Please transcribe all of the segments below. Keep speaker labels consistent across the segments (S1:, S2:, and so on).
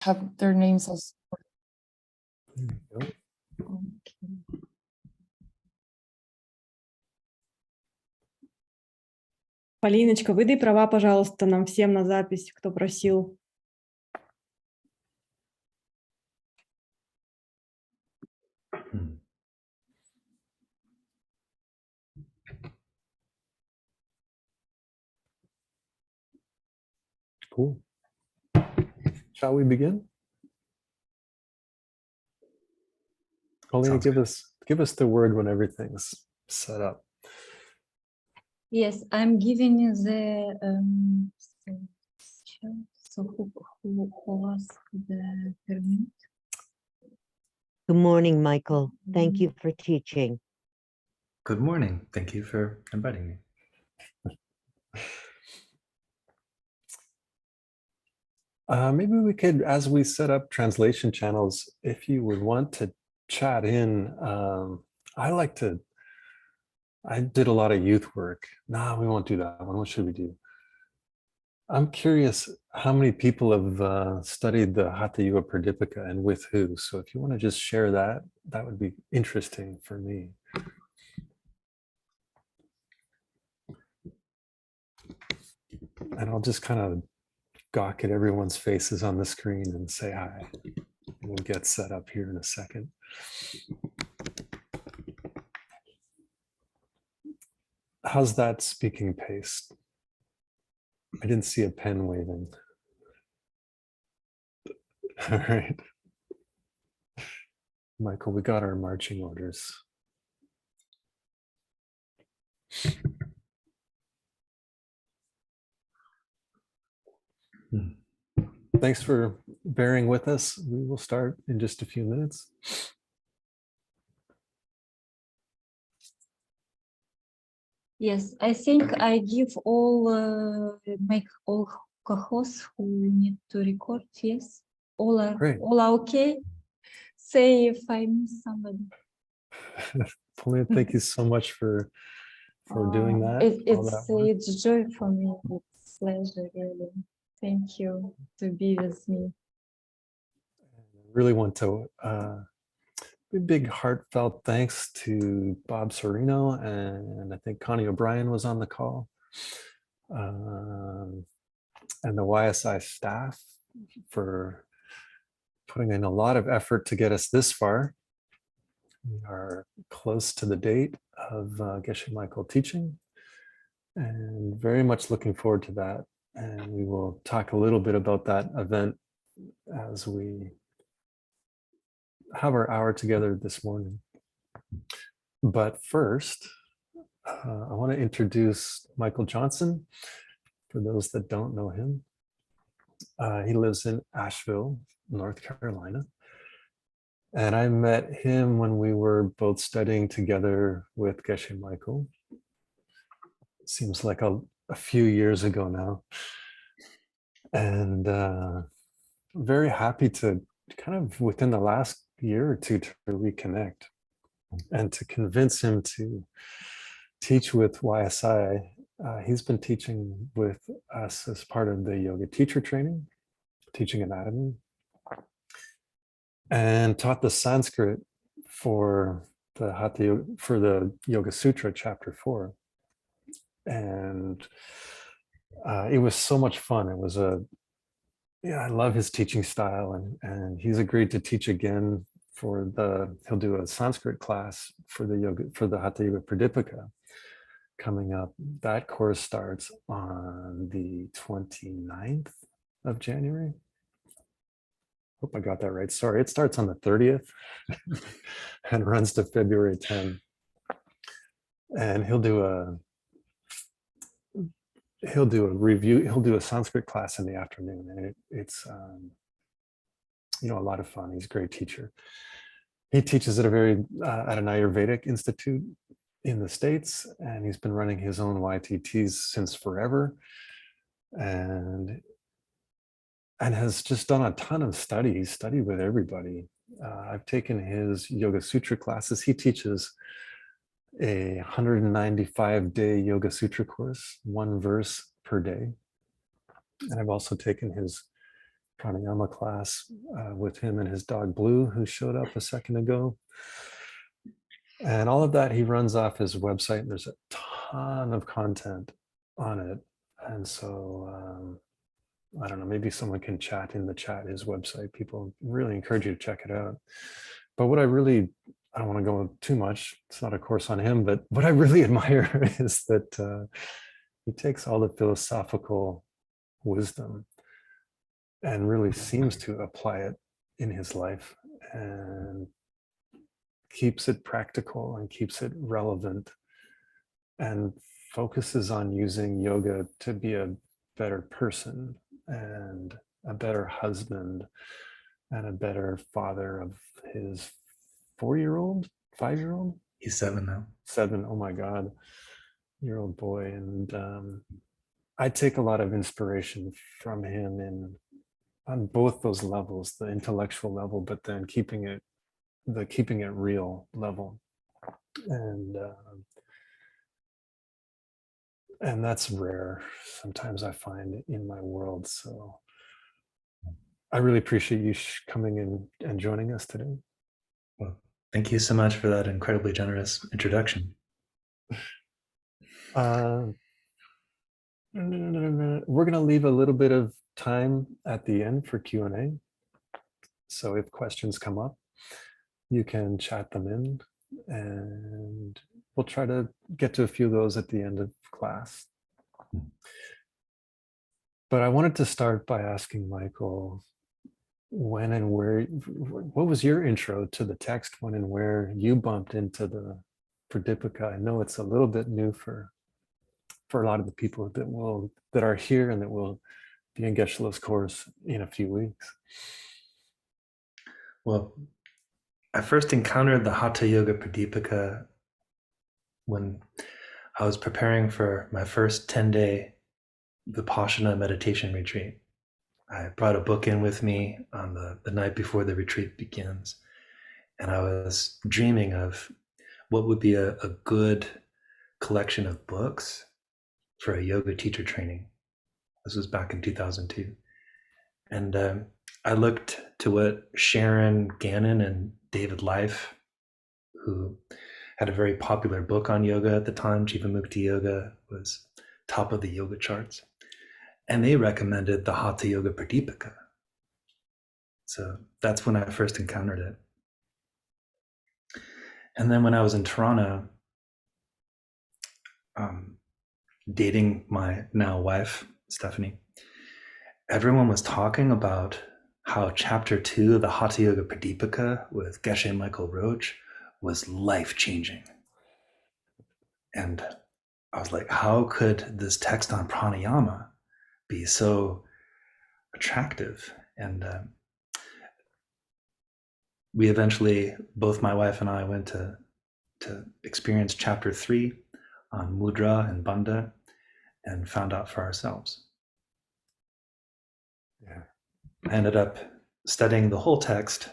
S1: have their names as.
S2: There you go.
S1: Okay.
S3: Полиночка, выдай права, пожалуйста, нам всем на запись, кто просил.
S2: Cool. Shall we begin? Paulina, give us the word when everything's set up.
S4: Yes, I'm giving you the so who asked the permit?
S5: Good morning, Michael. Thank you for teaching.
S6: Good morning. Thank you for inviting me.
S2: Maybe we could, as we set up translation channels, if you would want to chat in. I did a lot of youth work. Nah, we won't do that one. What should we do? I'm curious how many people have studied the Hatha Yoga Pradipika and with who. So if you want to just share that, that would be interesting for me. And I'll just kind of gawk at everyone's faces on the screen and say hi. We'll get set up here in a second. How's that speaking pace? I didn't see a pen waving. All right. Michael, we got our marching orders. Thanks for bearing with us. We will start in just a few minutes.
S4: Yes, I think I give all make all co-hosts who need to record. Yes, all are
S2: Great.
S4: all are okay. Say if I miss somebody.
S2: Paulina, thank you so much for doing that.
S4: It's joy for me. It's pleasure, really. Thank you to be with me.
S2: I really want to big heartfelt thanks to Bob Serino, and I think Connie O'Brien was on the call, and the YSI staff for putting in a lot of effort to get us this far. We are close to the date of Geshe Michael teaching, and very much looking forward to that. And we will talk a little bit about that event as we have our hour together this morning. But first, I want to introduce Michael Johnson. For those that don't know him, he lives in Asheville, North Carolina. And I met him when we were both studying together with Geshe Michael. Seems like a few years ago now. And very happy to kind of within the last year or two to reconnect and to convince him to teach with YSI. He's been teaching with us as part of the yoga teacher training, teaching anatomy, and taught the Sanskrit for the Hatha Yoga, for the Yoga Sutra chapter 4. And it was so much fun. It was I love his teaching style, and he's agreed to teach again he'll do a Sanskrit class for the Hatha Yoga Pradipika coming up. That course starts on the 29th of January. Hope I got that right. Sorry, it starts on the 30th and runs to February 10. And he'll do a review. He'll do a Sanskrit class in the afternoon, and it's a lot of fun. He's a great teacher. He teaches at an Ayurvedic institute in the States, and he's been running his own YTTs since forever, and has just done a ton of studies. Studied with everybody. I've taken his Yoga Sutra classes. He teaches a 195-day Yoga Sutra course, one verse per day. And I've also taken his pranayama class with him and his dog Blue, who showed up a second ago. And all of that he runs off his website, and there's a ton of content on it. And so I don't know, maybe someone can chat in the chat his website. People really encourage you to check it out. But what I don't want to go too much, it's not a course on him, but what I really admire is that he takes all the philosophical wisdom and really seems to apply it in his life, and keeps it practical and keeps it relevant, and focuses on using yoga to be a better person and a better husband and a better father of his 4-year-old, 5-year-old?
S6: He's 7 now.
S2: 7, oh my God, year old boy. And I take a lot of inspiration from him on both those levels, the intellectual level, but then keeping it real level. And that's rare sometimes, I find, in my world. So I really appreciate you coming in and joining us today.
S6: Well, thank you so much for that incredibly generous introduction.
S2: We're going to leave a little bit of time at the end for Q&A. So if questions come up, you can chat them in, and we'll try to get to a few of those at the end of class. But I wanted to start by asking Michael, when and where, what was your intro to the text, when and where you bumped into the Pradipika? I know it's a little bit new for a lot of the people that are here and that will be in Geshe-La's course in a few weeks.
S6: Well, I first encountered the Hatha Yoga Pradipika when I was preparing for my first 10-day Vipassana meditation retreat. I brought a book in with me on the night before the retreat begins, and I was dreaming of what would be a good collection of books for a yoga teacher training. This was back in 2002. And I looked to what Sharon Gannon and David Life, who had a very popular book on yoga at the time, Jivamukti Yoga, was top of the yoga charts. And they recommended the Hatha Yoga Pradipika. So that's when I first encountered it. And then when I was in Toronto, dating my now wife, Stephanie, everyone was talking about how chapter 2 of the Hatha Yoga Pradipika with Geshe Michael Roach was life-changing. And I was like, how could this text on pranayama be so attractive? And we eventually, both my wife and I, went to experience chapter 3 on mudra and bandha and found out for ourselves.
S2: Yeah.
S6: I ended up studying the whole text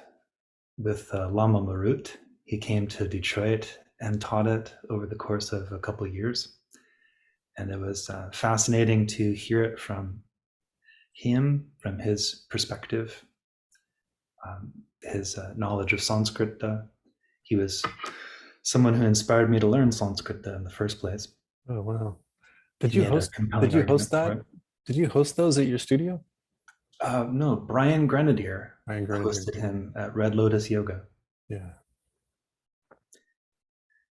S6: with Lama Marut. He came to Detroit and taught it over the course of a couple of years. And it was fascinating to hear it from him, from his perspective, his knowledge of Sanskrit. He was someone who inspired me to learn Sanskrit in the first place.
S2: Oh, wow. Did
S6: He
S2: you
S6: had a
S2: host
S6: compelling argument for
S2: that?
S6: it.
S2: Did you host those at your studio?
S6: No, Brian Grenadier
S2: Brian Grenadier.
S6: hosted him at Red Lotus Yoga.
S2: Yeah.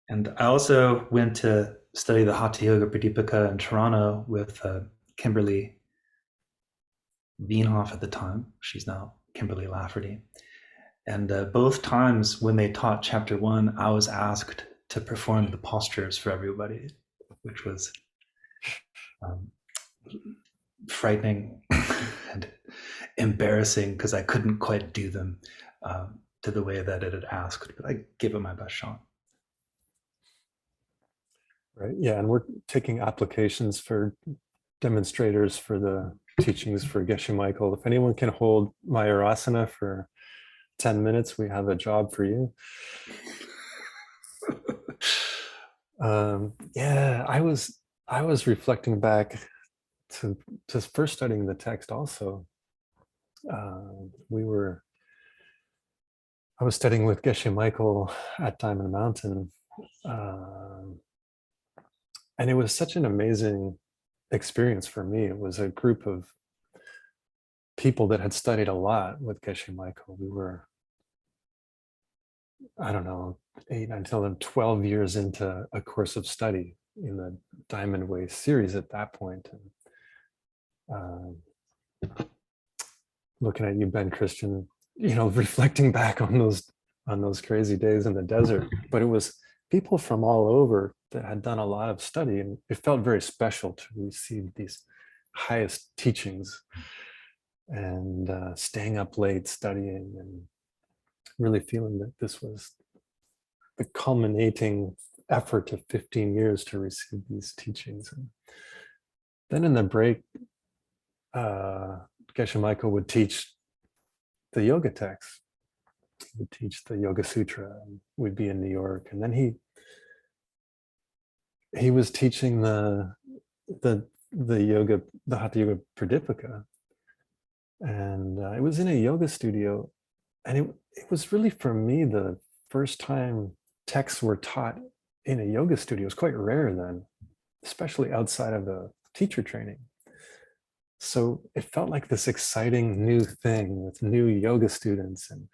S6: And I also went to study the Hatha Yoga Pradipika in Toronto with Kimberly Wienhoff at the time. She's now Kimberly Lafferty. And both times when they taught chapter 1, I was asked to perform the postures for everybody, which was frightening and embarrassing because I couldn't quite do them to the way that it had asked, but I gave it my best shot.
S2: Right. Yeah. And we're taking applications for demonstrators for the teachings for Geshe Michael. If anyone can hold Mayurasana for 10 minutes, we have a job for you. Yeah, I was reflecting back to first studying the text also. I was studying with Geshe Michael at Diamond Mountain, and it was such an amazing experience for me. It was a group of people that had studied a lot with Geshe Michael. We were, I don't know, 8, 9, 10, 12 years into a course of study in the Diamond Way series at that point. And, looking at you, Ben Christian, reflecting back on those crazy days in the desert. But it was people from all over that had done a lot of study, and it felt very special to receive these highest teachings and staying up late studying and really feeling that this was the culminating effort of 15 years to receive these teachings. And then in the break, Geshe Michael would teach the yoga text. He would teach the Yoga Sutra, and we'd be in New York. And then he was teaching the yoga, the Hatha Yoga Pradipika. And it was in a yoga studio. And it was really, for me, the first time texts were taught in a yoga studio. It was quite rare then, especially outside of the teacher training. So it felt like this exciting new thing with new yoga students, and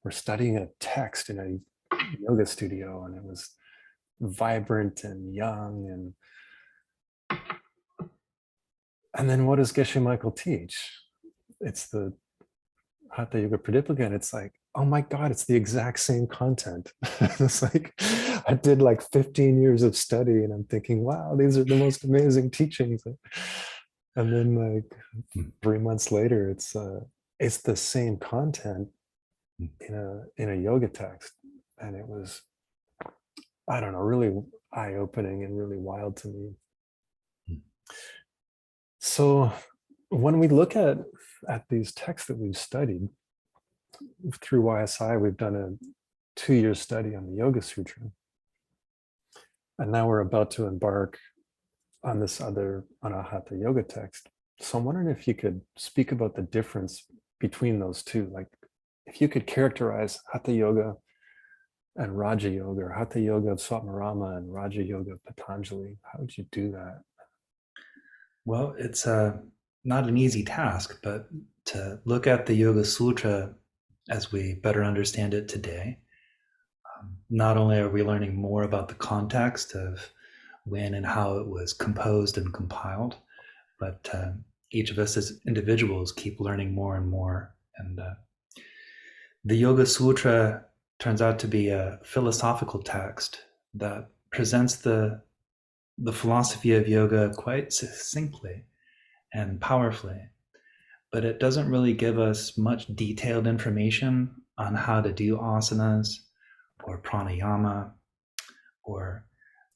S2: we're studying a text in a yoga studio, and it was vibrant and young. And then what does Geshe Michael teach? It's the Hatha Yoga Pradipika, and it's like, oh my God, it's the exact same content. It's like, I did like 15 years of study, and I'm thinking, wow, these are the most amazing teachings. And then like 3 months later, it's the same content in a yoga text. And it was, I don't know, really eye-opening and really wild to me. So when we look at these texts that we've studied through YSI, we've done a 2-year study on the Yoga Sutra. And now we're about to embark on a Hatha Yoga text. So I'm wondering if you could speak about the difference between those two. Like, if you could characterize Hatha Yoga and Raja Yoga, or Hatha Yoga of Swapmarama and Raja Yoga of Patanjali, how would you do that?
S6: Well, it's not an easy task, but to look at the Yoga Sutra as we better understand it today, not only are we learning more about the context of when and how it was composed and compiled, but each of us as individuals keep learning more and more. And the Yoga Sutra turns out to be a philosophical text that presents the philosophy of yoga quite succinctly and powerfully, but it doesn't really give us much detailed information on how to do asanas or pranayama or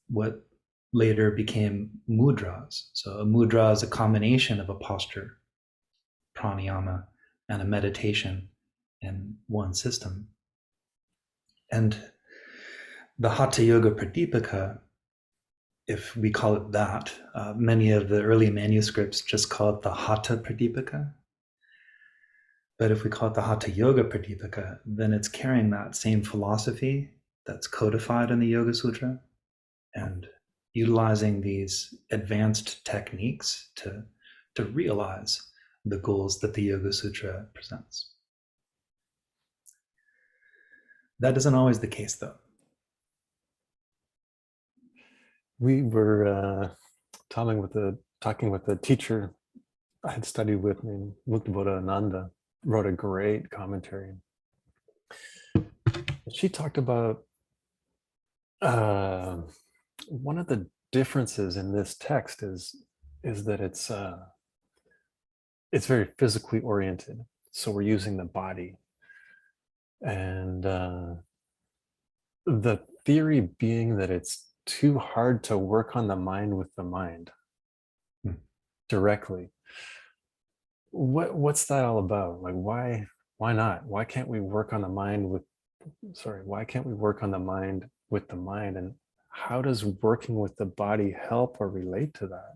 S6: what later became mudras. So a mudra is a combination of a posture, pranayama, and a meditation in one system. And the Hatha Yoga Pradipika, if we call it that, many of the early manuscripts just call it the Hatha Pradipika. But if we call it the Hatha Yoga Pradipika, then it's carrying that same philosophy that's codified in the Yoga Sutra and utilizing these advanced techniques to realize the goals that the Yoga Sutra presents. That isn't always the case, though.
S2: We were talking with a teacher I had studied with named Muktabodha Ananda, wrote a great commentary. She talked about one of the differences in this text is that it's very physically oriented. So we're using the body. And the theory being that it's too hard to work on the mind with the mind directly. What's that all about? Like, why not? Why can't we work on the mind with the mind? And how does working with the body help or relate to that?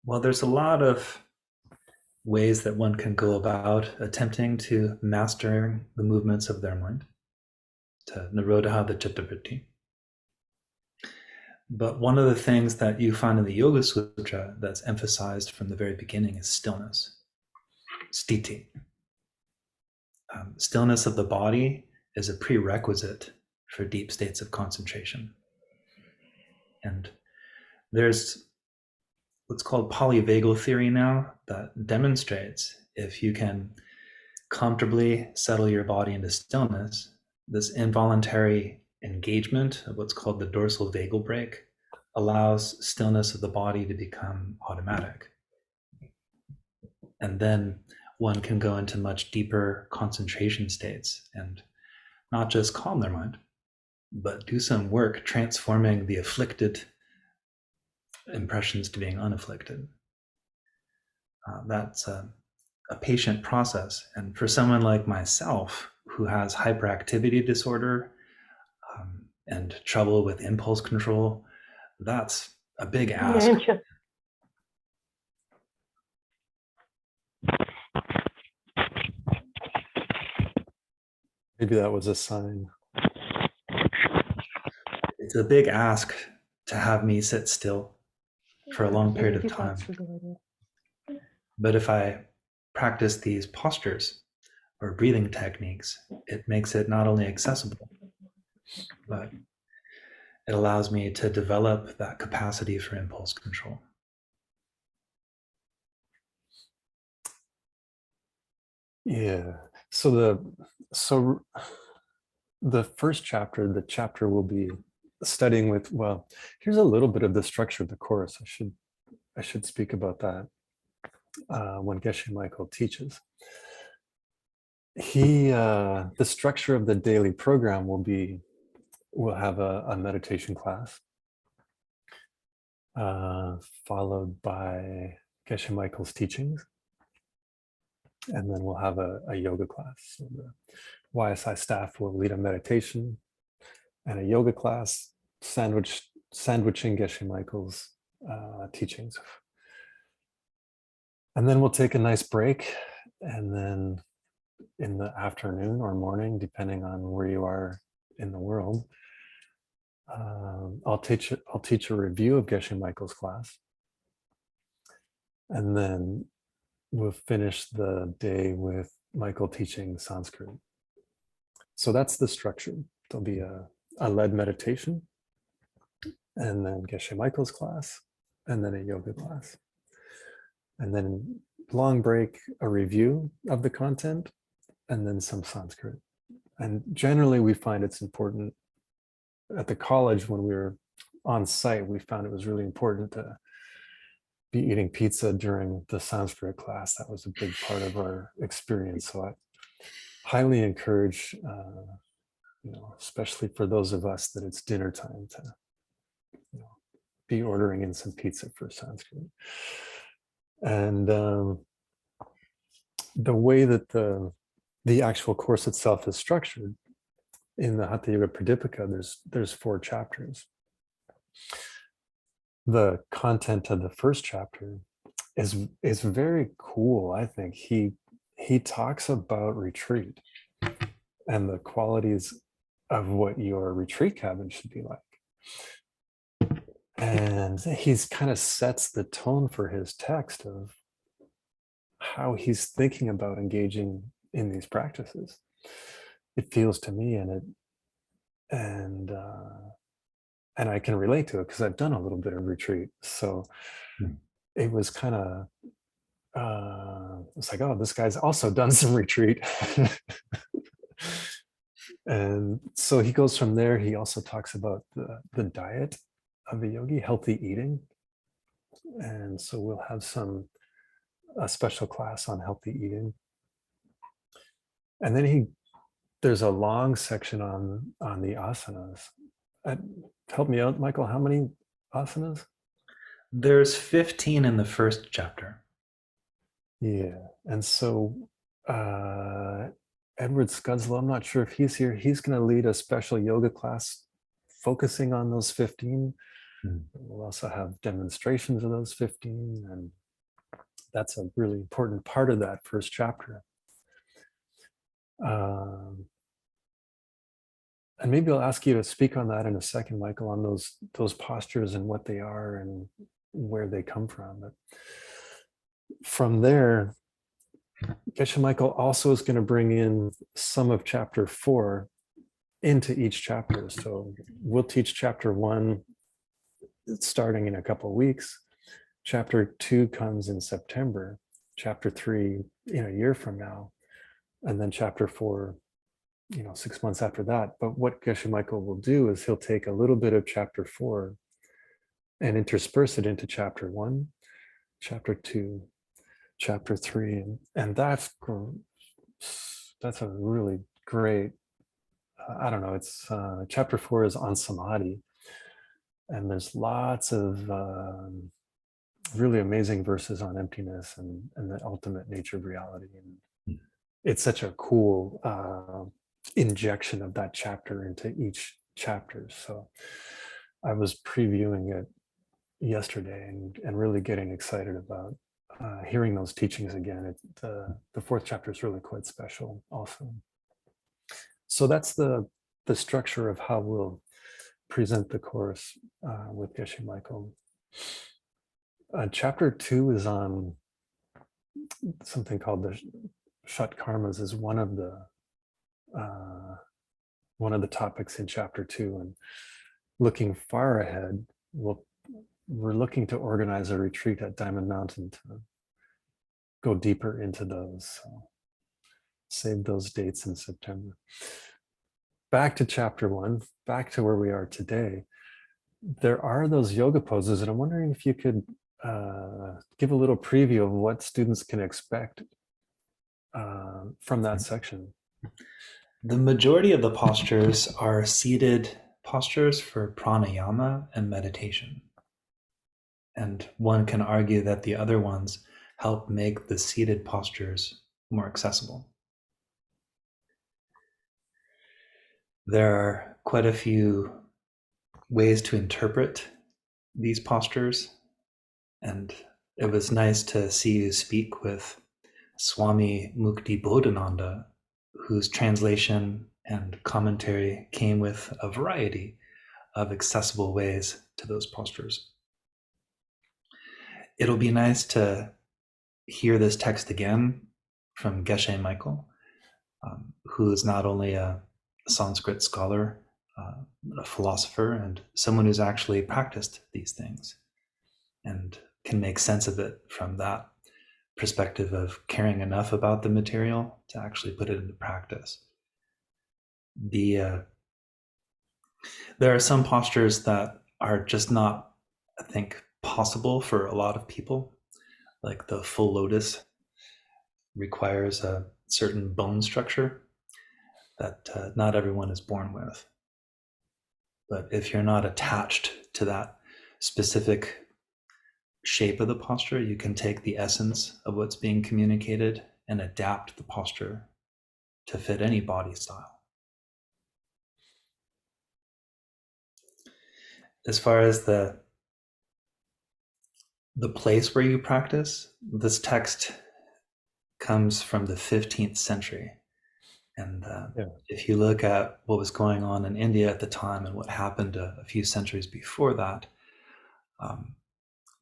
S6: Well, there's a lot of ways that one can go about attempting to master the movements of their mind, to Nirodha the Chittavriti. But one of the things that you find in the Yoga Sutra that's emphasized from the very beginning is stillness, sthiti. Stillness of the body is a prerequisite for deep states of concentration. And there's what's called polyvagal theory now that demonstrates if you can comfortably settle your body into stillness, this involuntary engagement of what's called the dorsal vagal brake allows stillness of the body to become automatic. And then one can go into much deeper concentration states and not just calm their mind, but do some work transforming the afflicted impressions to being unafflicted. That's a patient process. And for someone like myself who has hyperactivity disorder and trouble with impulse control, that's a big ask.
S2: Maybe that was a sign.
S6: It's a big ask to have me sit still for a long period of time. But if I practice these postures or breathing techniques, it makes it not only accessible, but it allows me to develop that capacity for impulse control.
S2: Yeah. So the first chapter, the chapter we'll be studying with, well, here's a little bit of the structure of the course. I should speak about that when Geshe Michael teaches. The structure of the daily program we'll have a meditation class, followed by Geshe Michael's teachings. And then we'll have a yoga class. So the YSI staff will lead a meditation and a yoga class, sandwiching Geshe Michael's teachings. And then we'll take a nice break. And then in the afternoon or morning, depending on where you are in the world, I'll teach a review of Geshe Michael's class. And then we'll finish the day with Michael teaching Sanskrit. So that's the structure. There'll be a led meditation, and then Geshe Michael's class, and then a yoga class. And then long break, a review of the content, and then some Sanskrit. And generally we find it's important at the college when we were on site, we found it was really important to be eating pizza during the Sanskrit class. That was a big part of our experience. So I highly encourage, especially for those of us that it's dinner time, to be ordering in some pizza for Sanskrit. And the way that the actual course itself is structured in the Hatha Yoga Pradipika, there's 4 chapters. The content of the first chapter is very cool. I think he talks about retreat and the qualities of what your retreat cabin should be like. And he's kind of sets the tone for his text of how he's thinking about engaging in these practices. It feels to me, and I can relate to it because I've done a little bit of retreat. So it was kind of, it's like, oh, this guy's also done some retreat. And so he goes from there. He also talks about the diet of a yogi, healthy eating. And so we'll have a special class on healthy eating. And then there's a long section on the asanas. Help me out, Michael, how many asanas?
S6: There's 15 in the first chapter.
S2: Yeah, and so Edward Scudslow, I'm not sure if he's here, he's going to lead a special yoga class focusing on those 15. We'll also have demonstrations of those 15, and That's a really important part of that first chapter. And maybe I'll ask you to speak on that in a second, Michael, on those postures and what they are and where they come from. But from there, Geshe Michael also is going to bring in some of chapter 4 into each chapter. So we'll teach chapter 1 starting in a couple of weeks. Chapter 2 comes in September, chapter 3 in a year from now, and then chapter 4, 6 months after that. But what Geshe Michael will do is he'll take a little bit of chapter 4 and intersperse it into chapter 1, chapter 2, chapter 3, and that's a really great. I don't know. It's chapter 4 is on samadhi, and there's lots of really amazing verses on emptiness and the ultimate nature of reality. And it's such a cool injection of that chapter into each chapter. So I was previewing it yesterday and really getting excited about hearing those teachings again. The 4th chapter is really quite special also. So that's the structure of how we'll present the course with Geshe Michael. Chapter 2 is on something called the Shat Karmas, is one of the topics in chapter 2. And looking far ahead, we're looking to organize a retreat at Diamond Mountain to go deeper into those. So save those dates in September. Back to chapter 1, back to where we are today. There are those yoga poses, and I'm wondering if you could give a little preview of what students can expect from that section.
S6: The majority of the postures are seated postures for pranayama and meditation. And one can argue that the other ones help make the seated postures more accessible. There are quite a few ways to interpret these postures, and it was nice to see you speak with Swami Mukti Bodhananda, whose translation and commentary came with a variety of accessible ways to those postures. It'll be nice to hear this text again from Geshe Michael, who is not only a Sanskrit scholar, a philosopher, and someone who's actually practiced these things and can make sense of it from that perspective of caring enough about the material to actually put it into practice. There are some postures that are just not, I think, possible for a lot of people, like the full lotus requires a certain bone structure that not everyone is born with. But if you're not attached to that specific shape of the posture, you can take the essence of what's being communicated and adapt the posture to fit any body style. As far as the place where you practice, this text comes from the 15th century. And if you look at what was going on in India at the time and what happened a few centuries before that,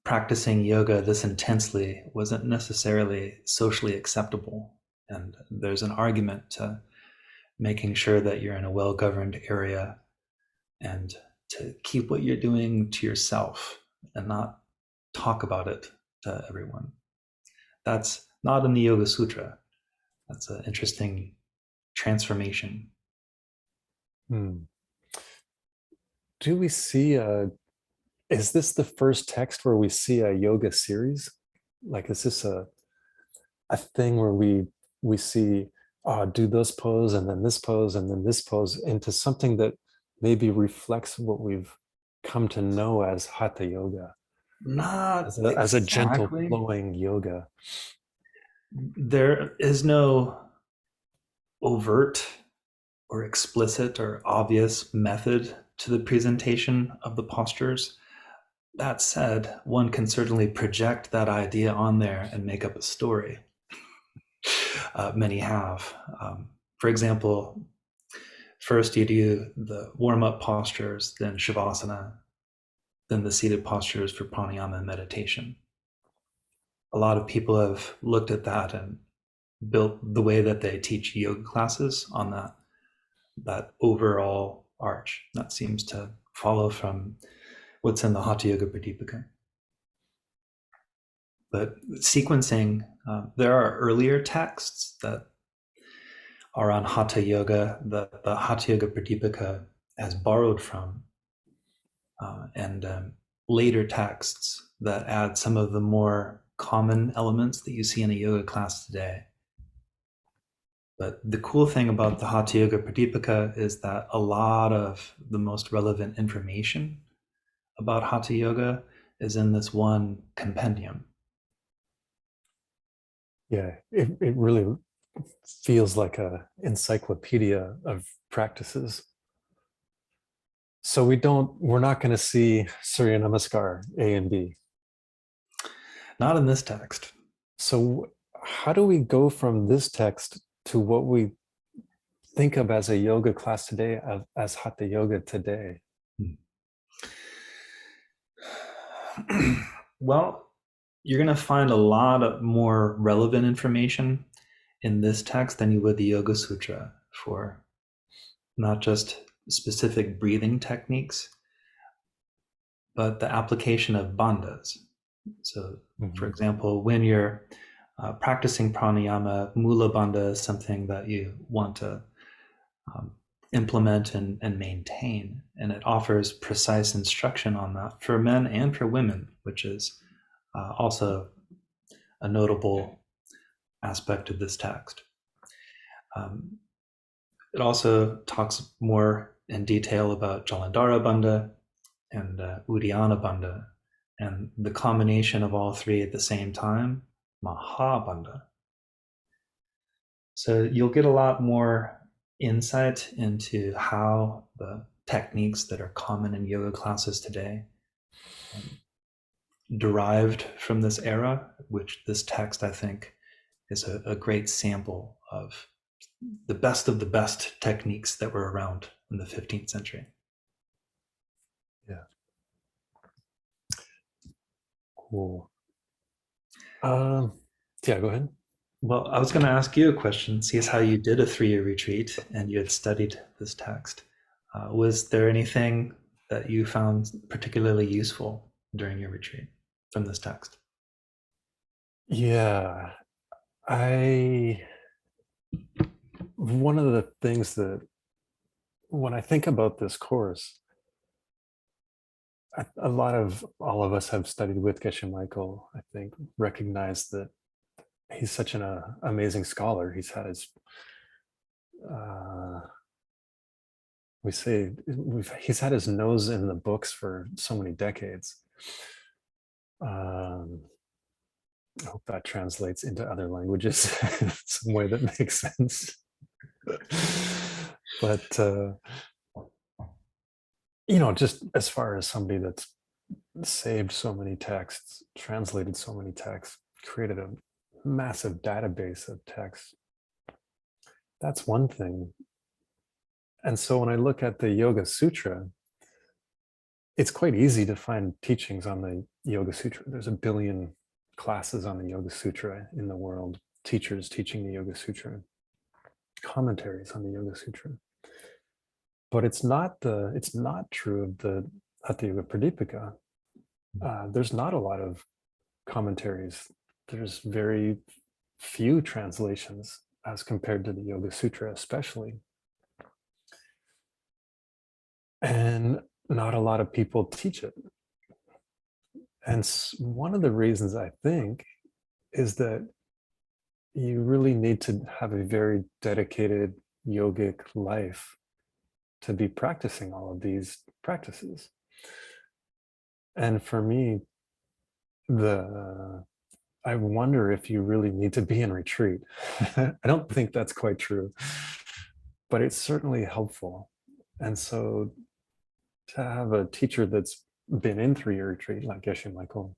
S6: practicing yoga this intensely wasn't necessarily socially acceptable. And there's an argument to making sure that you're in a well-governed area and to keep what you're doing to yourself and not talk about it to everyone. That's not in the Yoga Sutra. That's an interesting transformation.
S2: Do we see is this the first text where we see a yoga series? Like, is this a thing where we see do this pose and then this pose and then this pose into something that maybe reflects what we've come to know as Hatha yoga?
S6: Not
S2: as a gentle
S6: exactly.
S2: flowing yoga.
S6: There is no overt or explicit or obvious method to the presentation of the postures. That said, one can certainly project that idea on there and make up a story. Many have. For example, first you do the warm-up postures, then Shavasana, then the seated postures for pranayama and meditation. A lot of people have looked at that and built the way that they teach yoga classes on that overall arch. That seems to follow from what's in the Hatha Yoga Pradipika. But sequencing, there are earlier texts that are on Hatha Yoga that the Hatha Yoga Pradipika has borrowed from, and later texts that add some of the more common elements that you see in a yoga class today. But the cool thing about the Hatha Yoga Pradipika is that a lot of the most relevant information about Hatha Yoga is in this one compendium.
S2: Yeah, it really feels like a encyclopedia of practices. So we're not going to see Surya Namaskar A and B.
S6: Not in this text.
S2: So how do we go from this text to what we think of as a yoga class today, as Hatha Yoga today?
S6: Well, you're going to find a lot of more relevant information in this text than you would the Yoga Sutra for not just specific breathing techniques, but the application of bandhas. So, for example, when you're practicing pranayama, mula bandha is something that you want to implement and maintain, and it offers precise instruction on that for men and for women, which is also a notable aspect of this text. It also talks more in detail about Jalandhara bandha and Uddiyana bandha, and the combination of all three at the same time, Mahabandha. So you'll get a lot more insight into how the techniques that are common in yoga classes today derived from this era, which this text, I think, is a great sample of the best techniques that were around in the 15th century.
S2: Yeah. Cool. Yeah, go ahead.
S6: Well, I was going to ask you a question, see as how you did a 3-year retreat and you had studied this text. Was there anything that you found particularly useful during your retreat from this text?
S2: Yeah, one of the things that when I think about this course, all of us have studied with Geshe Michael, I think, recognize that he's such an amazing scholar. He's had his, he's had his nose in the books for so many decades. I hope that translates into other languages in some way that makes sense. But, just as far as somebody that's saved so many texts, translated so many texts, created a massive database of texts, that's one thing. And so when I look at the Yoga Sutra, it's quite easy to find teachings on the Yoga Sutra. There's 1 billion classes on the Yoga Sutra in the world, teachers teaching the Yoga Sutra, commentaries on the Yoga Sutra. But it's not true of the Hatha Yoga Pradipika. There's not a lot of commentaries. There's very few translations as compared to the Yoga Sutra, especially. And not a lot of people teach it. And one of the reasons I think is that you really need to have a very dedicated yogic life to be practicing all of these practices. And for me, I wonder if you really need to be in retreat. I don't think that's quite true, but it's certainly helpful. And so to have a teacher that's been in 3-year retreat like Geshe Michael,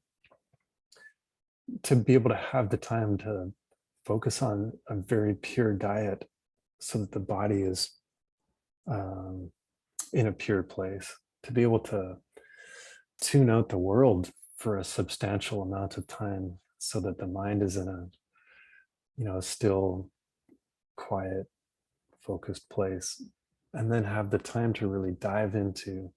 S2: to be able to have the time to focus on a very pure diet so that the body is in a pure place, to be able to tune out the world for a substantial amount of time so that the mind is in a still, quiet, focused place, and then have the time to really dive into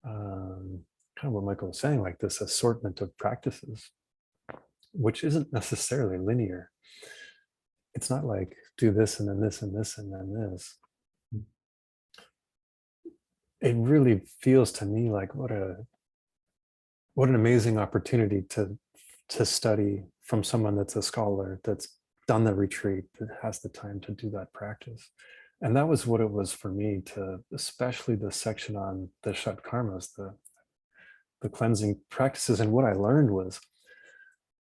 S2: kind of what Michael was saying, like this assortment of practices, which isn't necessarily linear. It's not like do this and then this and this and then this. It really feels to me like what an amazing opportunity to study from someone that's a scholar, that's done the retreat, that has the time to do that practice. And that was what it was for me, to especially the section on the Shat Karmas, the cleansing practices. And what I learned was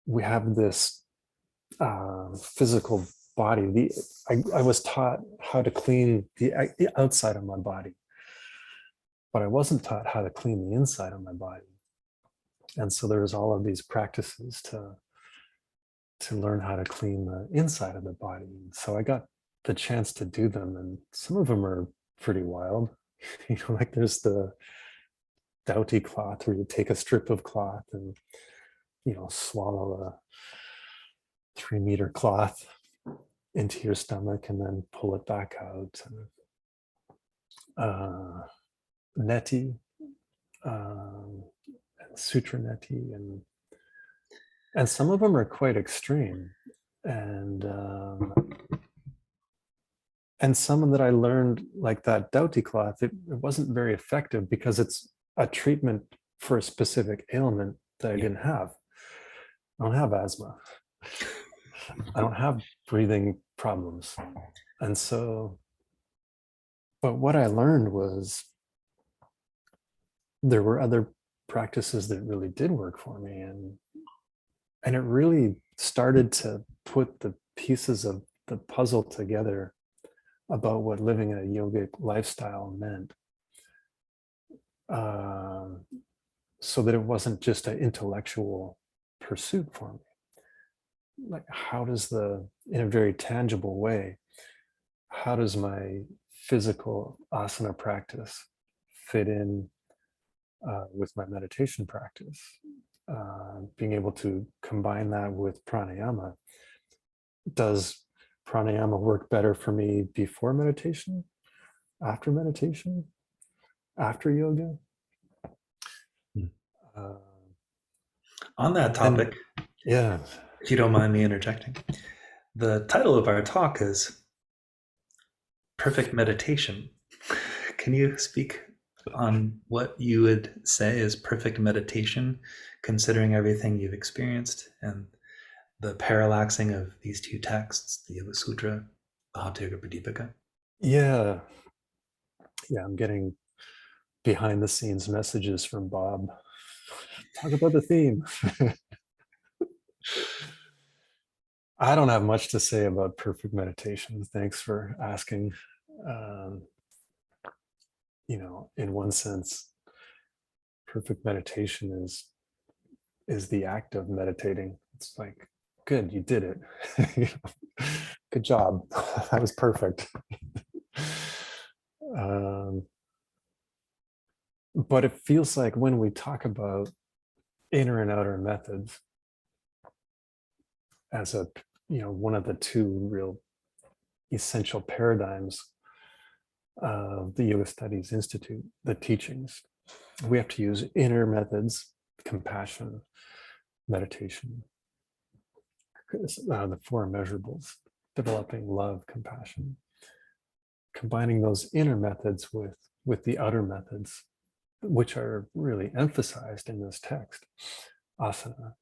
S2: we have this physical body. I was taught how to clean the outside of my body, but I wasn't taught how to clean the inside of my body. And so there's all of these practices to learn how to clean the inside of the body. So I got the chance to do them, and some of them are pretty wild. Like there's the doughty cloth, where you take a strip of cloth and swallow a 3-meter cloth into your stomach and then pull it back out. Neti, sutra neti, and some of them are quite extreme, and some that I learned, like that doughty cloth, it wasn't very effective because it's a treatment for a specific ailment that I didn't have. I don't have asthma. I don't have breathing problems. And so, but what I learned was there were other practices that really did work for me. And it really started to put the pieces of the puzzle together about what living a yogic lifestyle meant. So that it wasn't just an intellectual pursuit for me. Like, how does in a very tangible way, how does my physical asana practice fit in with my meditation practice? Being able to combine that with pranayama. Does pranayama work better for me before meditation, after yoga?
S6: On that topic,
S2: yeah.
S6: if you don't mind me interjecting, the title of our talk is Perfect Meditation. Can you speak on what you would say is perfect meditation, considering everything you've experienced and the parallaxing of these two texts, the Yoga Sutra, the Hatha Yoga Pradipika?
S2: Yeah, I'm getting behind the scenes messages from Bob. Talk about the theme. I don't have much to say about perfect meditation. Thanks for asking. In one sense, perfect meditation is the act of meditating. It's like, good, you did it. Good job. That was perfect. But it feels like when we talk about inner and outer methods as one of the two real essential paradigms of the Yoga Studies Institute, the teachings, we have to use inner methods, compassion, meditation, the 4 measurables, developing love, compassion, combining those inner methods with the outer methods, which are really emphasized in this text. Asana,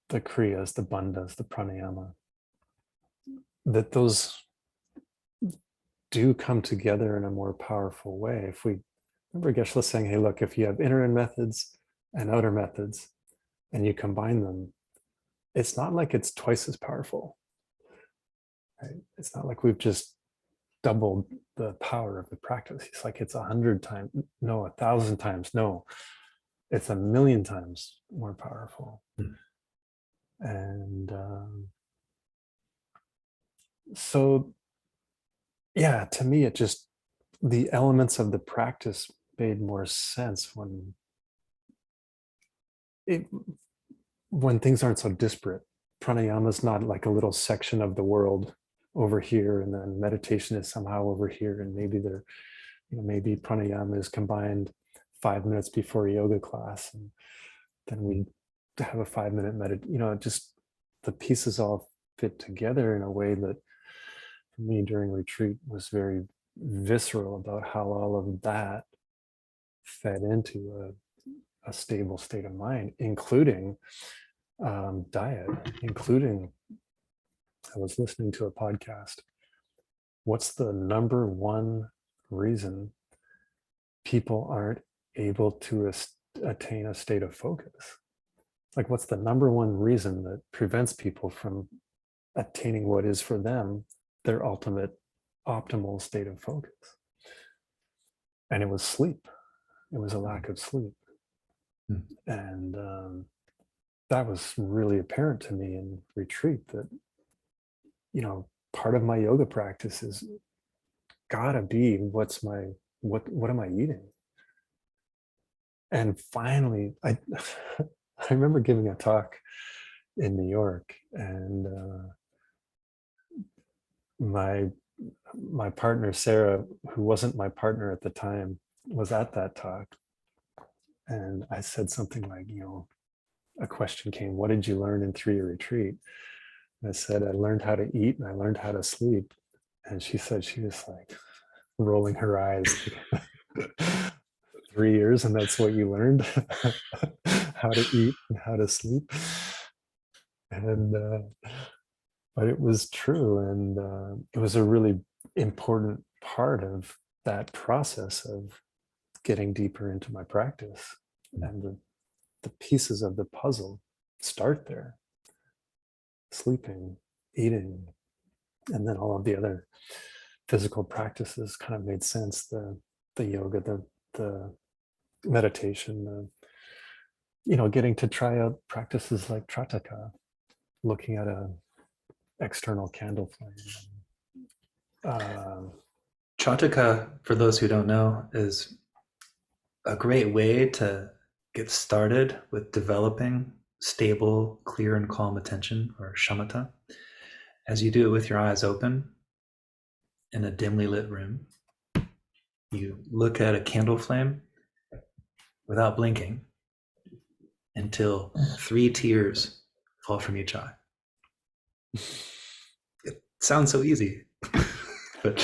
S2: the kriyas, the bandhas, the pranayama, that those do come together in a more powerful way. If we remember Geshe saying, hey, look, if you have inner methods and outer methods and you combine them, it's not like it's twice as powerful. Right? It's not like we've just doubled the power of the practice. He's like, it's 100 times, no, 1,000 times, no, it's 1,000,000 times more powerful. And so, yeah, to me, it just, the elements of the practice made more sense when things aren't so disparate. Pranayama is not like a little section of the world over here, and then meditation is somehow over here, and maybe maybe pranayama is combined 5 minutes before yoga class, and then we have a 5-minute just the pieces all fit together in a way that for me during retreat was very visceral about how all of that fed into a stable state of mind, including diet, including, I was listening to a podcast. What's the number one reason people aren't able to attain a state of focus? Like, what's the number one reason that prevents people from attaining what is for them their ultimate optimal state of focus? And it was sleep. It was a lack of sleep. And that was really apparent to me in retreat, that part of my yoga practice is gotta be what am I eating? And finally, I I remember giving a talk in New York, and my partner Sarah, who wasn't my partner at the time, was at that talk. And I said something like, a question came, what did you learn in 3-year retreat? And I said, I learned how to eat and I learned how to sleep. And she said, she was like rolling her eyes. 3 years and that's what you learned? How to eat and how to sleep? And but it was true, and it was a really important part of that process of getting deeper into my practice. And the pieces of the puzzle start there: sleeping, eating, and then all of the other physical practices kind of made sense. The yoga, the meditation, getting to try out practices like Trataka, looking at a external candle flame.
S6: Chataka, for those who don't know, is a great way to get started with developing stable, clear, and calm attention, or shamatha, as you do it with your eyes open in a dimly lit room. You look at a candle flame without blinking until 3 tears fall from each eye. It sounds so easy, but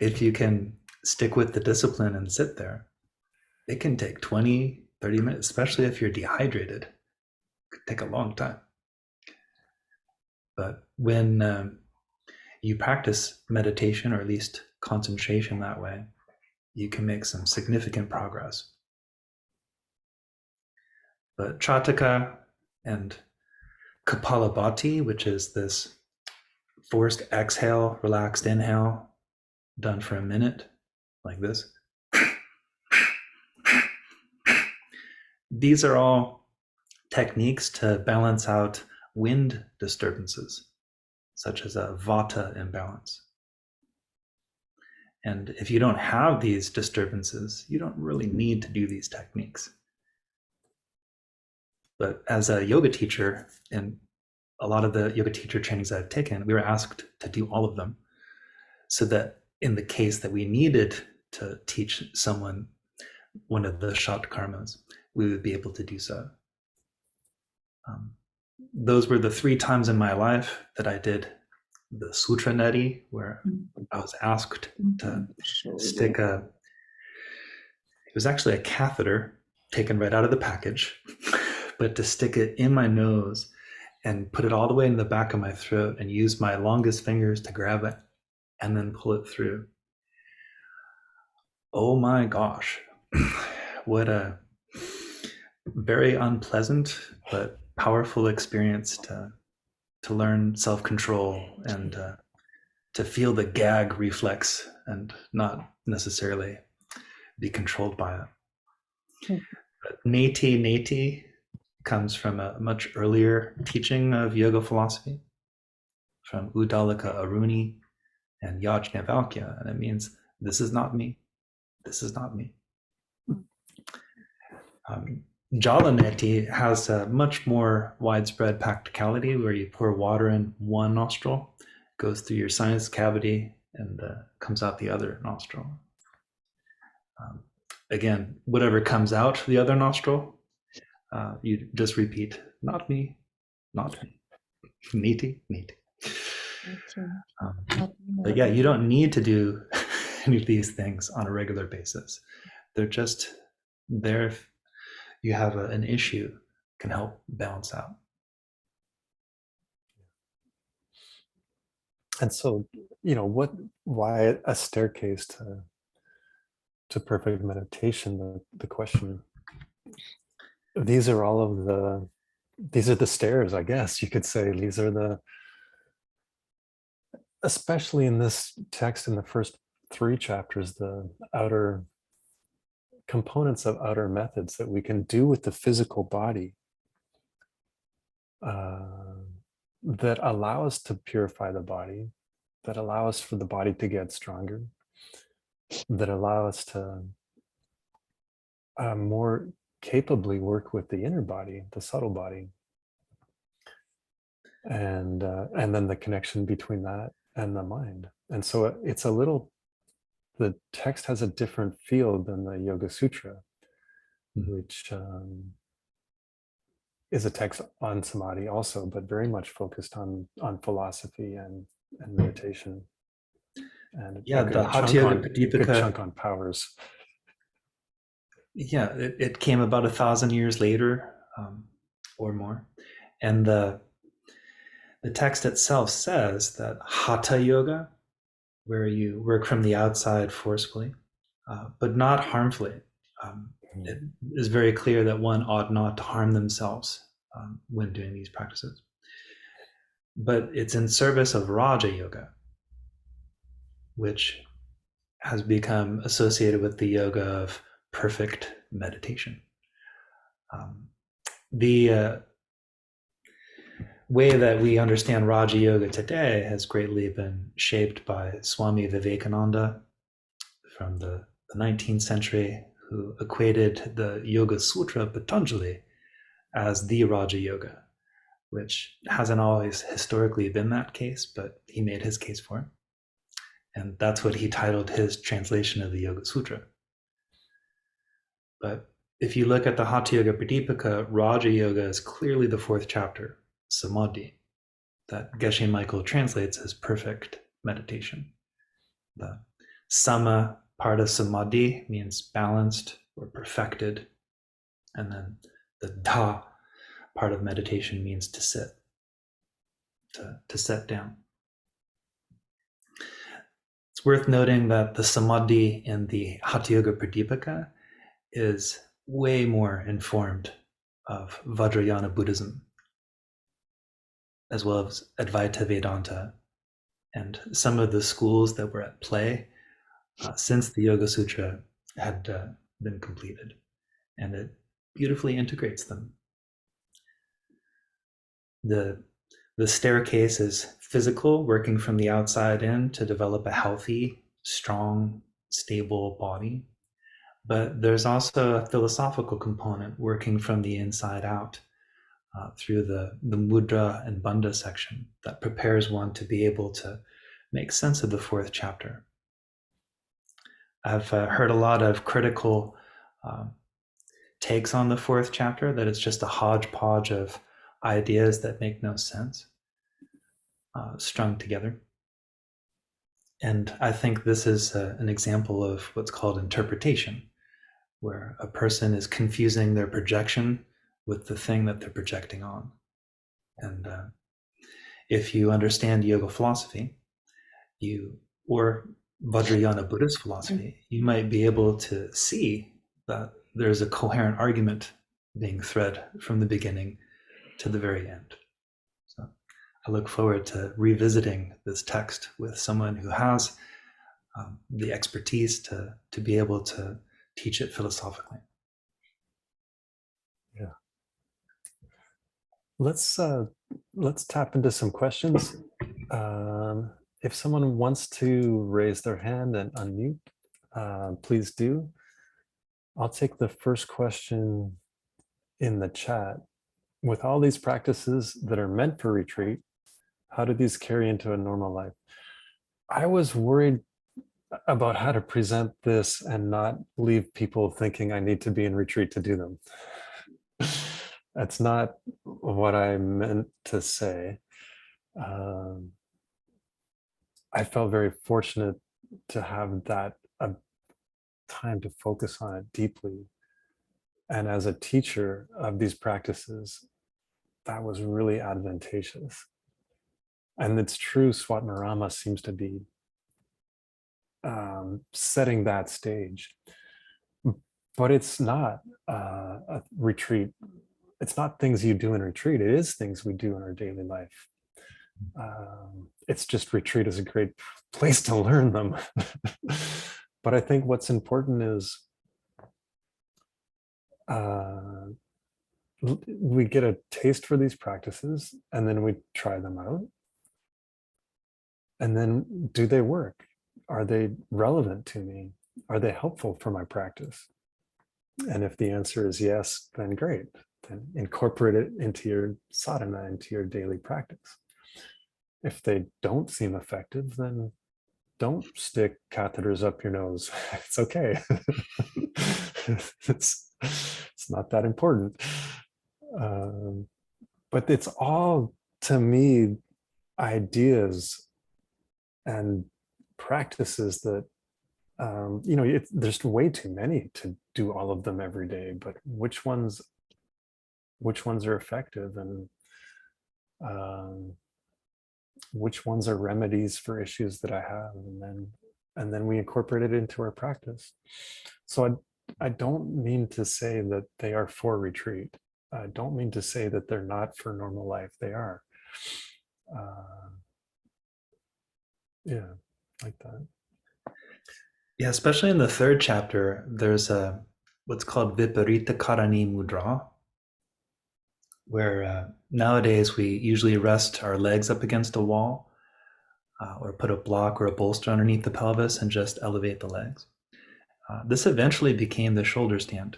S6: if you can stick with the discipline and sit there, it can take 20, 30 minutes, especially if you're dehydrated. It could take a long time. But when you practice meditation, or at least concentration that way, you can make some significant progress. But Chataka and Kapalabhati, which is this forced exhale, relaxed inhale, done for a minute, like this. These are all techniques to balance out wind disturbances, such as a vata imbalance. And if you don't have these disturbances, you don't really need to do these techniques. But as a yoga teacher, in a lot of the yoga teacher trainings I've taken, we were asked to do all of them, so that in the case that we needed to teach someone one of the shat karmas, we would be able to do so. Those were the 3 times in my life that I did the sutra neti, where I was asked to stick it was actually a catheter taken right out of the package, but to stick it in my nose and put it all the way in the back of my throat and use my longest fingers to grab it and then pull it through. Oh my gosh, what a very unpleasant but powerful experience to learn self-control and to feel the gag reflex and not necessarily be controlled by it. But neti comes from a much earlier teaching of yoga philosophy, from Uddalaka Aruni and Yajnavalkya, and it means this is not me. This is not me. Jalaneti has a much more widespread practicality where you pour water in one nostril, goes through your sinus cavity, and comes out the other nostril. Again, whatever comes out the other nostril, you just repeat, not me, not me. Niti. But yeah, you don't need to do any of these things on a regular basis. They're just there if you have an issue, can help balance out.
S2: And so, why a staircase to perfect meditation? The question, these are the stairs, I guess you could say. These are especially in this text, in the first 3 chapters, the outer components of outer methods that we can do with the physical body that allow us to purify the body, that allow us for the body to get stronger, that allow us to more capably work with the inner body, the subtle body, and then the connection between that and the mind. And so it's the text has a different feel than the Yoga Sutra, which is a text on samadhi also, but very much focused on philosophy and meditation. And
S6: yeah, the Hatha Yoga
S2: good
S6: Pradipika,
S2: chunk on powers.
S6: Yeah, it came about 1,000 years later or more. And the text itself says that Hatha Yoga, where you work from the outside forcefully, but not harmfully. It is very clear that one ought not to harm themselves when doing these practices. But it's in service of Raja Yoga, which has become associated with the yoga of perfect meditation. The way that we understand Raja Yoga today has greatly been shaped by Swami Vivekananda from the 19th century, who equated the Yoga Sutra Patanjali as the Raja Yoga, which hasn't always historically been that case, but he made his case for it. And that's what he titled his translation of the Yoga Sutra. But if you look at the Hatha Yoga Pradipika, Raja Yoga is clearly the 4th chapter, Samadhi, that Geshe Michael translates as perfect meditation. The Sama part of Samadhi means balanced or perfected. And then the Da part of meditation means to sit, to sit down. It's worth noting that the Samadhi in the Hatha Yoga Pradipika is way more informed of Vajrayana Buddhism, as well as Advaita Vedanta, and some of the schools that were at play since the Yoga Sutra had been completed, and it beautifully integrates them. The staircase is physical, working from the outside in to develop a healthy, strong, stable body. But there's also a philosophical component working from the inside out through the mudra and bandha section that prepares one to be able to make sense of the 4th chapter. I've heard a lot of critical takes on the 4th chapter, that it's just a hodgepodge of ideas that make no sense, strung together. And I think this is an example of what's called interpretation, where a person is confusing their projection with the thing that they're projecting on. And if you understand yoga philosophy, or Vajrayana Buddhist philosophy, you might be able to see that there's a coherent argument being thread from the beginning to the very end. So I look forward to revisiting this text with someone who has the expertise to be able to teach it philosophically.
S2: Yeah. Let's tap into some questions. If someone wants to raise their hand and unmute, please do. I'll take the first question in the chat. With all these practices that are meant for retreat, how do these carry into a normal life? I was worried about how to present this and not leave people thinking I need to be in retreat to do them. That's not what I meant to say. I felt very fortunate to have that time to focus on it deeply. And as a teacher of these practices, that was really advantageous. And it's true, Swatmarama seems to be setting that stage. But it's not a retreat. It's not things you do in retreat. It is things we do in our daily life. It's just retreat is a great place to learn them. But I think what's important is we get a taste for these practices and then we try them out. And then do they work? Are they relevant to me? Are they helpful for my practice? And if the answer is yes, then great. Then incorporate it into your sadhana, into your daily practice. If they don't seem effective, then don't stick catheters up your nose. It's okay. It's not that important. But it's all, to me, ideas and practices that, there's way too many to do all of them every day, but which ones are effective, and which ones are remedies for issues that I have, and then we incorporate it into our practice. So I don't mean to say that they are for retreat. I don't mean to say that they're not for normal life. They are. Yeah, like that.
S6: Yeah, especially in the third chapter, there's what's called Viparita Karani Mudra, where nowadays we usually rest our legs up against a wall or put a block or a bolster underneath the pelvis and just elevate the legs. This eventually became the shoulder stand,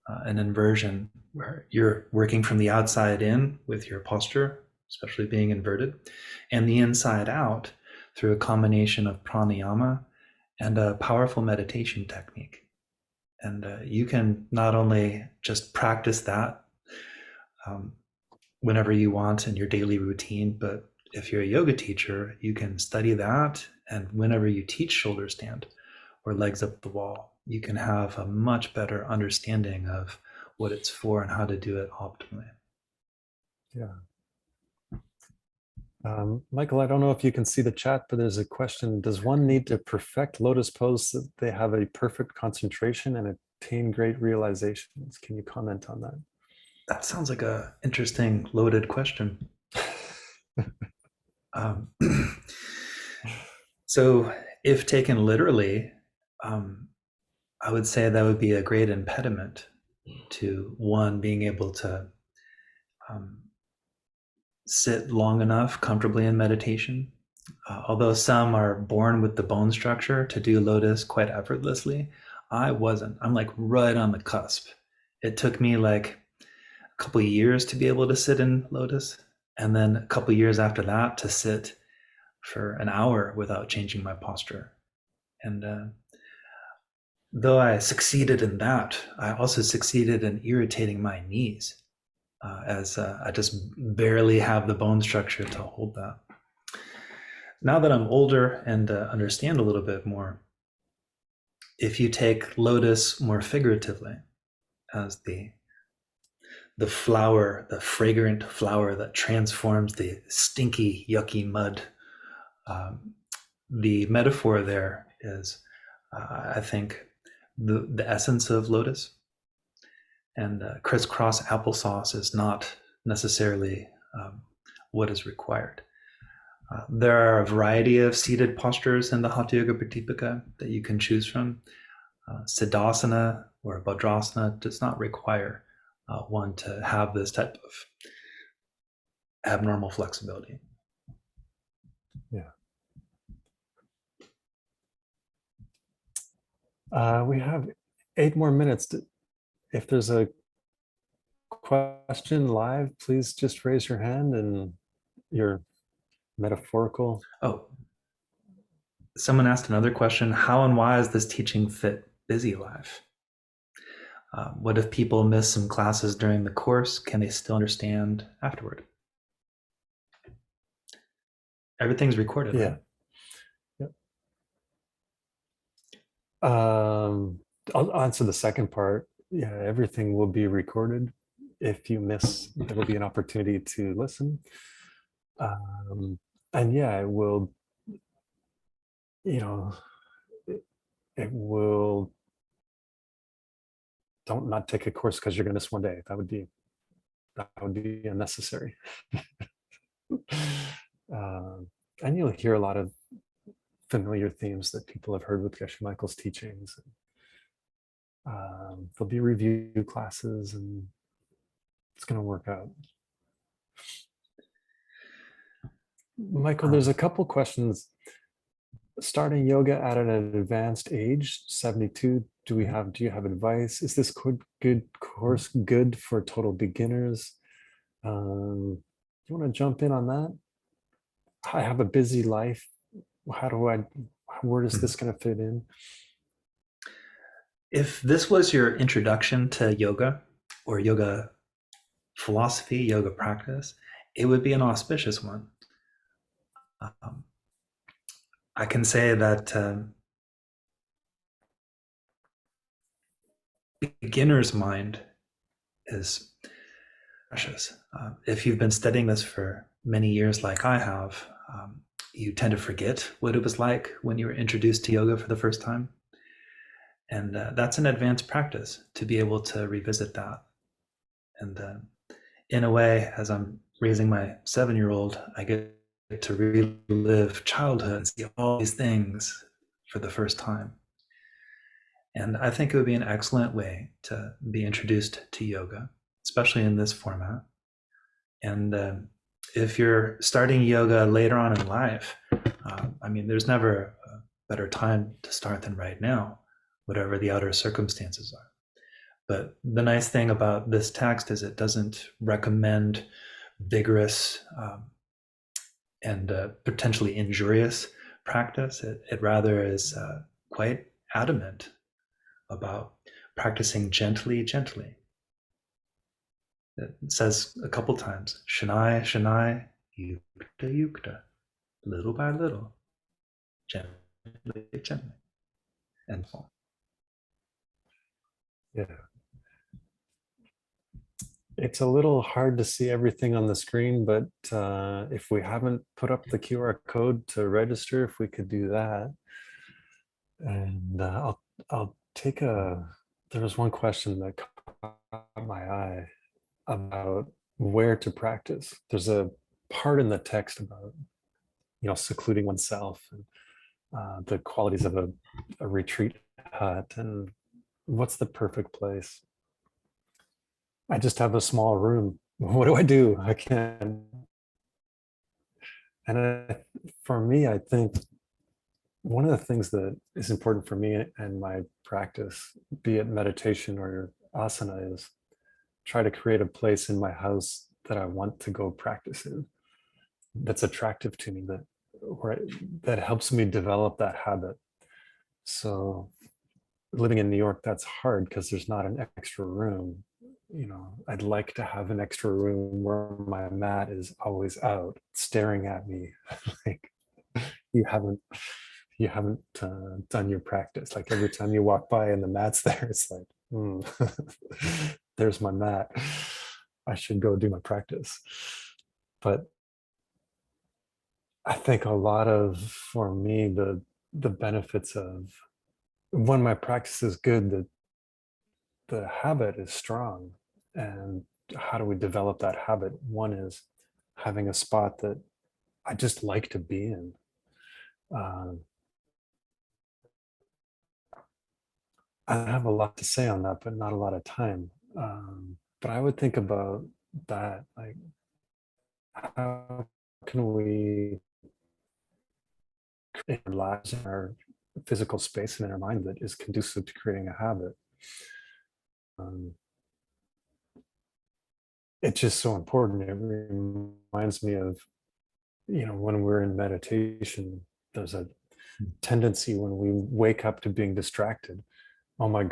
S6: an inversion where you're working from the outside in with your posture, especially being inverted, and the inside out through a combination of pranayama and a powerful meditation technique. And you can not only just practice that whenever you want in your daily routine, but if you're a yoga teacher, you can study that, and whenever you teach shoulder stand or legs up the wall, you can have a much better understanding of what it's for and how to do it optimally.
S2: Yeah. Michael, I don't know if you can see the chat, but there's a question. Does one need to perfect lotus pose so that they have a perfect concentration and attain great realizations? Can you comment on that?
S6: That sounds like an interesting loaded question. So if taken literally, I would say that would be a great impediment to one being able to sit long enough comfortably in meditation. Although some are born with the bone structure to do lotus quite effortlessly, I wasn't. I'm like right on the cusp. It took me like a couple of years to be able to sit in lotus, and then a couple of years after that to sit for an hour without changing my posture. And though I succeeded in that, I also succeeded in irritating my knees, as I just barely have the bone structure to hold that. Now that I'm older and understand a little bit more, if you take lotus more figuratively as the flower, the fragrant flower that transforms the stinky, yucky mud, the metaphor there is, I think, the essence of lotus. And crisscross applesauce is not necessarily what is required. There are a variety of seated postures in the Hatha Yoga Pratipika that you can choose from. Siddhasana or Vajrasana does not require one to have this type of abnormal flexibility.
S2: Yeah. We have 8 more minutes. If there's a question live, please just raise your hand and your metaphorical.
S6: Oh, someone asked another question. How and why is this teaching fit busy life? What if people miss some classes during the course? Can they still understand afterward? Everything's recorded.
S2: Yeah.
S6: Right?
S2: Yep. I'll answer the second part. Yeah, everything will be recorded. If you miss, there will be an opportunity to listen. And yeah, it will, it will, don't not take a course because you're going to miss one day. That would be unnecessary. And you'll hear a lot of familiar themes that people have heard with Geshe Michael's teachings. There'll be review classes and it's going to work out. Michael, there's a couple questions. Starting yoga at an advanced age, 72, do you have advice? Is this good course good for total beginners? Do you want to jump in on that? I have a busy life. Where is this going to fit in?
S6: If this was your introduction to yoga or yoga philosophy, yoga practice, it would be an auspicious one. I can say that beginner's mind is precious. If you've been studying this for many years like I have, you tend to forget what it was like when you were introduced to yoga for the first time. And that's an advanced practice to be able to revisit that. And in a way, as I'm raising my 7-year-old, I get to relive childhood and see all these things for the first time. And I think it would be an excellent way to be introduced to yoga, especially in this format. And if you're starting yoga later on in life, there's never a better time to start than right now, whatever the outer circumstances are. But the nice thing about this text is it doesn't recommend vigorous and potentially injurious practice. It rather is quite adamant about practicing gently. It says a couple times, Shanai, Shanai, Yukta, Yukta, little by little, gently, and so on.
S2: Yeah. It's a little hard to see everything on the screen, but if we haven't put up the QR code to register, if we could do that. And I'll take there was one question that caught my eye about where to practice. There's a part in the text about, secluding oneself and the qualities of a retreat hut and what's the perfect place. I just have a small room. What do I do? I can't. And for me, I think one of the things that is important for me and my practice, be it meditation or asana, is try to create a place in my house that I want to go practice in, that's attractive to me, that helps me develop that habit. So living in New York, that's hard because there's not an extra room. I'd like to have an extra room where my mat is always out staring at me like you haven't done your practice. Like every time you walk by and the mat's there, it's like, there's my mat. I should go do my practice. But I think for me, the benefits of when my practice is good, the habit is strong. And how do we develop that habit? One is, having a spot that I just like to be in. I have a lot to say on that, but not a lot of time. But I would think about that, like, how can we create our lives in our physical space and in our mind that is conducive to creating a habit? It's just so important. It reminds me of, when we're in meditation, there's a tendency when we wake up to being distracted. Oh my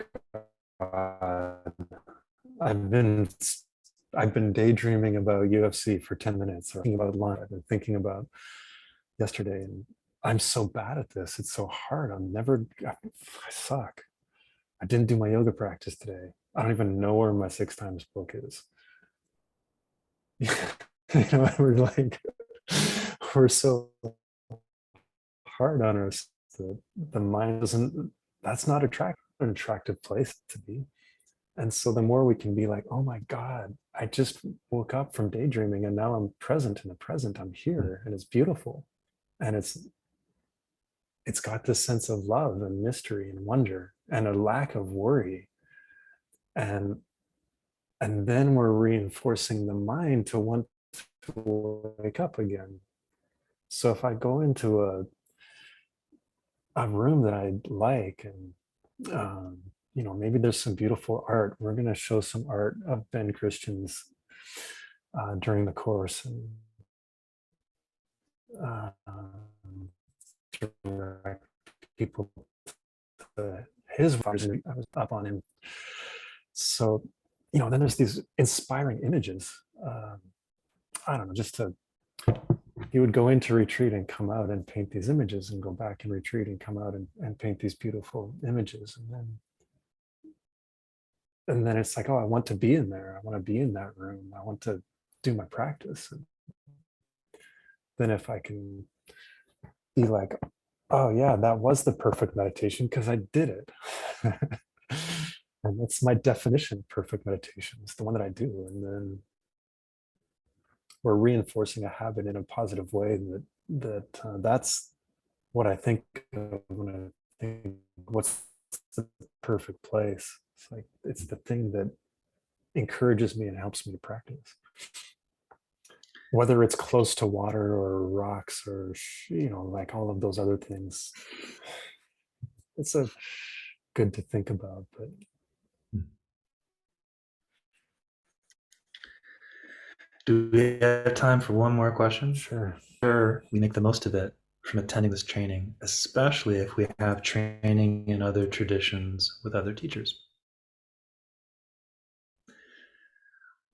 S2: God, I've been daydreaming about UFC for 10 minutes, or thinking about lunch. I've been thinking about yesterday, and I'm so bad at this. It's so hard. I suck. I didn't do my yoga practice today. I don't even know where my 6 times book is. We're so hard on us that the mind doesn't, that's not an attractive place to be. And so the more we can be like, oh my God, I just woke up from daydreaming and now I'm present in the present. I'm here and it's beautiful. And it's got this sense of love and mystery and wonder and a lack of worry. And then we're reinforcing the mind to want to wake up again. So if I go into a room that I like, and maybe there's some beautiful art. We're going to show some art of Ben Christian's during the course, and direct people to his version. I was up on him. So, then there's these inspiring images. I don't know, he would go into retreat and come out and paint these images and go back and retreat and come out and paint these beautiful images. And then it's like, oh, I want to be in there. I want to be in that room. I want to do my practice. And then if I can be like, oh yeah, that was the perfect meditation because I did it. And that's my definition of perfect meditation. It's the one that I do. And then we're reinforcing a habit in a positive way that's what I think of when I think what's the perfect place. It's like, it's the thing that encourages me and helps me to practice. Whether it's close to water or rocks or, like all of those other things, it's good to think about. But
S6: Do we have time for one more question?
S2: sure.
S6: Sure, we make the most of it from attending this training, especially if we have training in other traditions with other teachers.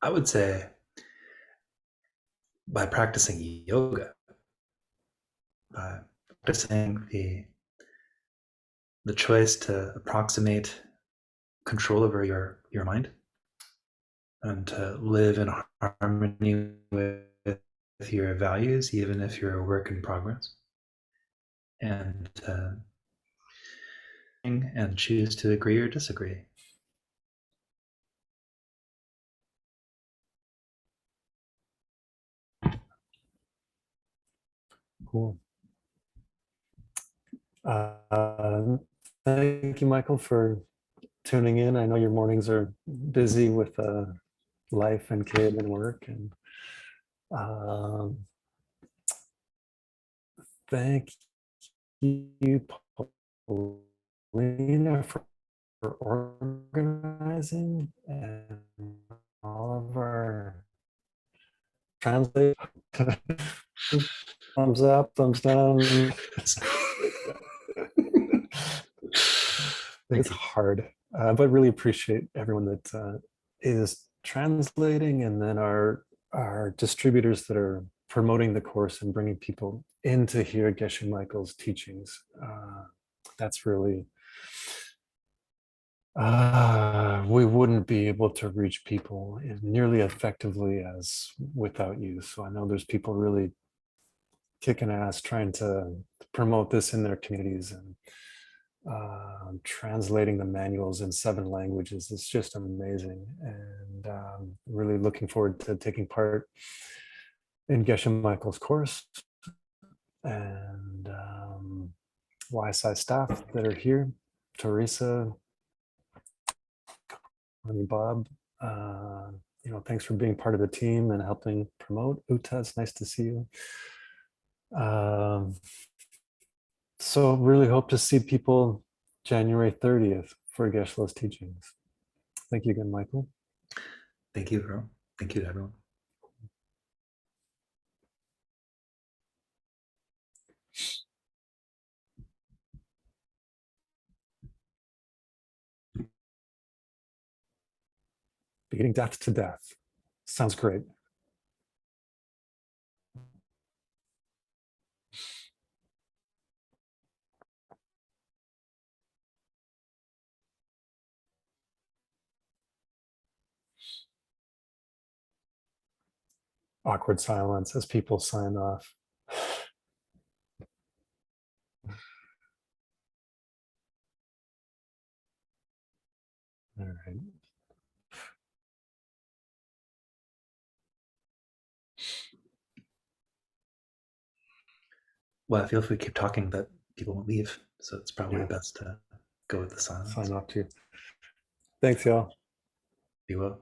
S6: I would say by practicing yoga, by practicing the choice to approximate control over your mind and to live in harmony with your values, even if you're a work in progress, and choose to agree or disagree.
S2: Cool. Thank you, Michael, for tuning in. I know your mornings are busy with life and kid and work, and thank you, Paulina, for organizing, and all of our translate. Thumbs up, thumbs down. It's hard, but really appreciate everyone that is translating, and then our distributors that are promoting the course and bringing people in to hear Geshe Michael's teachings. That's really, we wouldn't be able to reach people nearly effectively as without you. So I know there's people really kicking ass trying to promote this in their communities, and translating the manuals in 7 languages. It's just amazing, and really looking forward to taking part in Geshe Michael's course, and YSI staff that are here, Teresa, Bob, thanks for being part of the team and helping promote. Uta, it's nice to see you. So really hope to see people January 30th for Geshe-la's teachings. Thank you again, Michael.
S6: Thank you, bro. Thank you to everyone.
S2: Beating death to death. Sounds great. Awkward silence as people sign off. All right.
S6: Well, I feel if we keep talking that people won't leave. So it's probably
S2: Yeah.
S6: best to go with the silence.
S2: Sign off to you. Thanks, y'all.
S6: Be well.